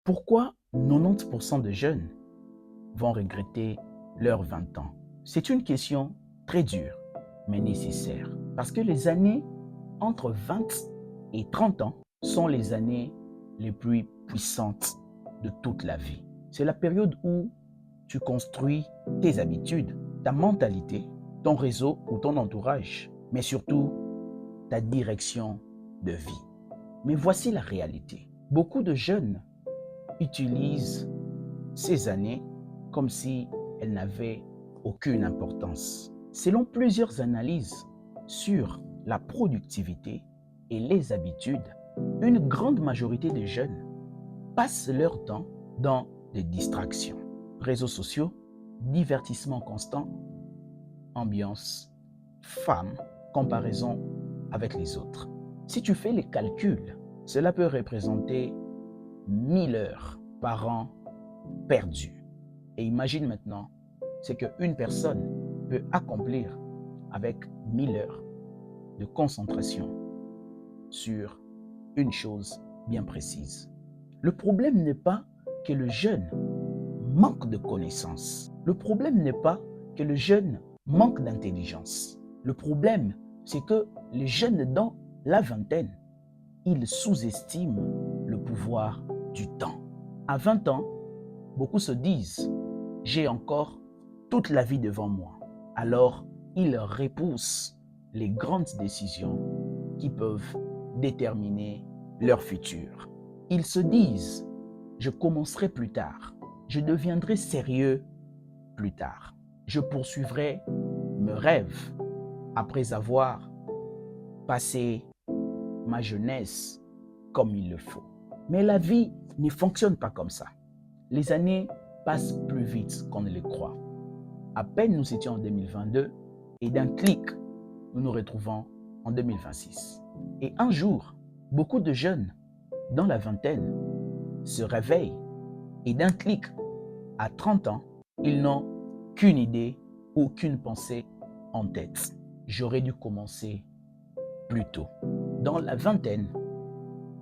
Pourquoi 90% de jeunes vont regretter leurs 20 ans? C'est une question très dure, mais nécessaire. Parce que les années entre 20 et 30 ans sont les années les plus puissantes de toute la vie. C'est la période où tu construis tes habitudes, ta mentalité, ton réseau ou ton entourage, mais surtout ta direction de vie. Mais voici la réalité. Beaucoup de jeunes utilisent ces années comme si elles n'avaient aucune importance. Selon plusieurs analyses sur la productivité et les habitudes, une grande majorité des jeunes passent leur temps dans des distractions, réseaux sociaux, divertissement constant, ambiance, femmes, comparaison avec les autres. Si tu fais les calculs, cela peut représenter 1000 heures par an perdues. Et imagine maintenant ce qu'une personne peut accomplir avec 1000 heures de concentration sur une chose bien précise. Le problème n'est pas que le jeune manque de connaissances. Le problème n'est pas que le jeune manque d'intelligence. Le problème, c'est que les jeunes dans la vingtaine, ils sous-estiment le pouvoir du temps. À 20 ans, beaucoup se disent « j'ai encore toute la vie devant moi ». Alors, ils repoussent les grandes décisions qui peuvent déterminer leur futur. Ils se disent « je commencerai plus tard, je deviendrai sérieux plus tard, je poursuivrai mes rêves après avoir passé ma jeunesse comme il le faut ». Mais la vie ne fonctionne pas comme ça. Les années passent plus vite qu'on ne le croit. À peine nous étions en 2022 et d'un clic, nous nous retrouvons en 2026. Et un jour, beaucoup de jeunes dans la vingtaine se réveillent et d'un clic, à 30 ans, ils n'ont qu'une idée ou qu'une pensée en tête. J'aurais dû commencer plus tôt. Dans la vingtaine,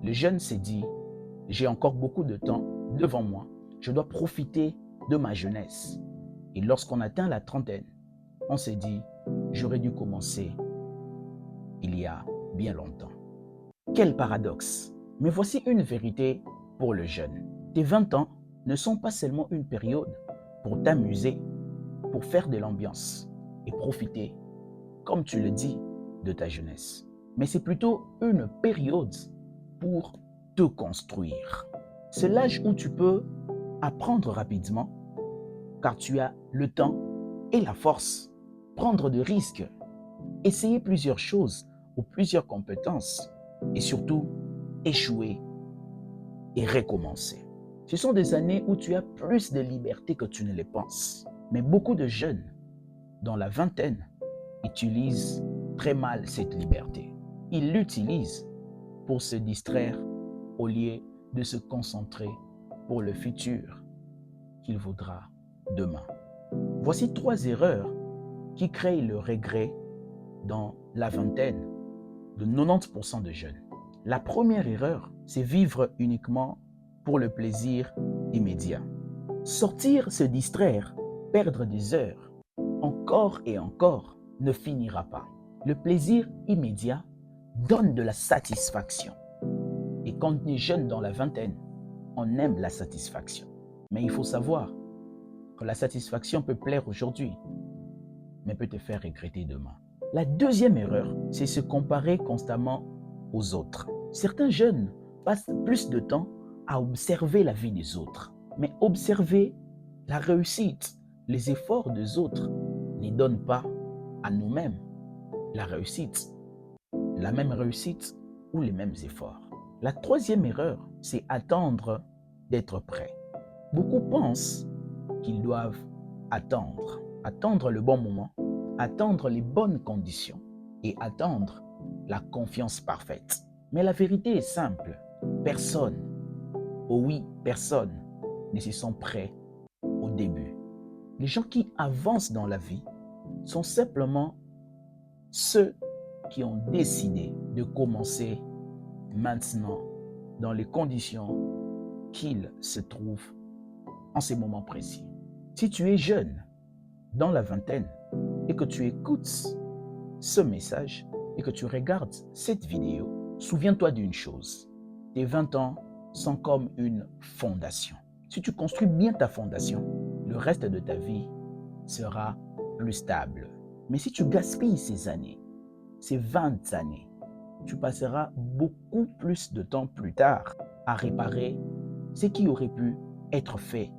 le jeune s'est dit, j'ai encore beaucoup de temps devant moi, je dois profiter de ma jeunesse. Et lorsqu'on atteint la trentaine, on s'est dit, j'aurais dû commencer il y a bien longtemps. Quel paradoxe! Mais voici une vérité pour le jeune. Tes 20 ans ne sont pas seulement une période pour t'amuser, pour faire de l'ambiance et profiter, comme tu le dis, de ta jeunesse. Mais c'est plutôt une période pour te construire. C'est l'âge où tu peux apprendre rapidement, car tu as le temps et la force, prendre de risques, essayer plusieurs choses ou plusieurs compétences et surtout échouer et recommencer. Ce sont des années où tu as plus de liberté que tu ne le penses. Mais beaucoup de jeunes, dans la vingtaine, utilisent très mal cette liberté. Ils l'utilisent pour se distraire au lieu de se concentrer pour le futur qu'il vaudra demain. Voici 3 erreurs qui créent le regret dans la vingtaine de 90% de jeunes. La première erreur, c'est vivre uniquement pour le plaisir immédiat. Sortir, se distraire, perdre des heures, encore et encore, ne finira pas. Le plaisir immédiat donne de la satisfaction. Et quand on est jeune dans la vingtaine, on aime la satisfaction. Mais il faut savoir que la satisfaction peut plaire aujourd'hui, mais peut te faire regretter demain. La deuxième erreur, c'est se comparer constamment aux autres. Certains jeunes passent plus de temps à observer la vie des autres. Mais observer la réussite, les efforts des autres ne donnent pas à nous-mêmes la réussite, la même réussite ou les mêmes efforts. La troisième erreur, c'est attendre d'être prêt. Beaucoup pensent qu'ils doivent attendre le bon moment, attendre les bonnes conditions et attendre la confiance parfaite. Mais la vérité est simple. Personne, oh oui, personne ne se sent prêt au début. Les gens qui avancent dans la vie sont simplement ceux qui ont décidé de commencer maintenant dans les conditions qu'il se trouve en ces moments précis. Si tu es jeune, dans la vingtaine, et que tu écoutes ce message et que tu regardes cette vidéo, souviens-toi d'une chose. Tes 20 ans sont comme une fondation. Si tu construis bien ta fondation, le reste de ta vie sera plus stable. Mais si tu gaspilles ces années, ces 20 années, tu passeras beaucoup plus de temps plus tard à réparer ce qui aurait pu être fait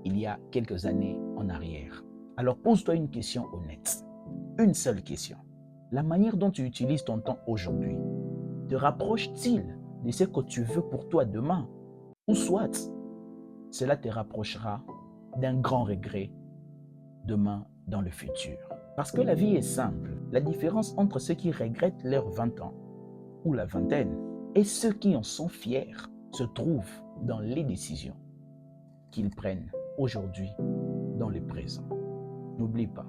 il y a quelques années en arrière. Alors pose-toi une question honnête, une seule question. La manière dont tu utilises ton temps aujourd'hui te rapproche-t-il de ce que tu veux pour toi demain? Ou soit, cela te rapprochera d'un grand regret demain dans le futur. Parce que la vie est simple. La différence entre ceux qui regrettent leurs 20 ans ou la vingtaine et ceux qui en sont fiers se trouve dans les décisions qu'ils prennent aujourd'hui dans le présent. N'oublie pas,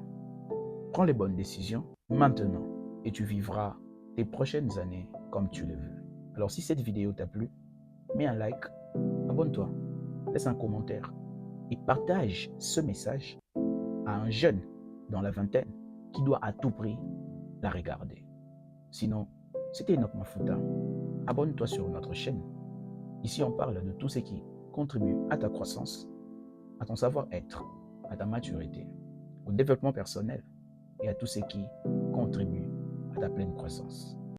prends les bonnes décisions maintenant et tu vivras tes prochaines années comme tu le veux. Alors si cette vidéo t'a plu, mets un like, abonne-toi, laisse un commentaire et partage ce message à un jeune dans la vingtaine qui doit à tout prix la regarder. Sinon, c'était Enoch Mafuta. Abonne-toi sur notre chaîne. Ici, on parle de tout ce qui contribue à ta croissance, à ton savoir-être, à ta maturité, au développement personnel et à tout ce qui contribue à ta pleine croissance.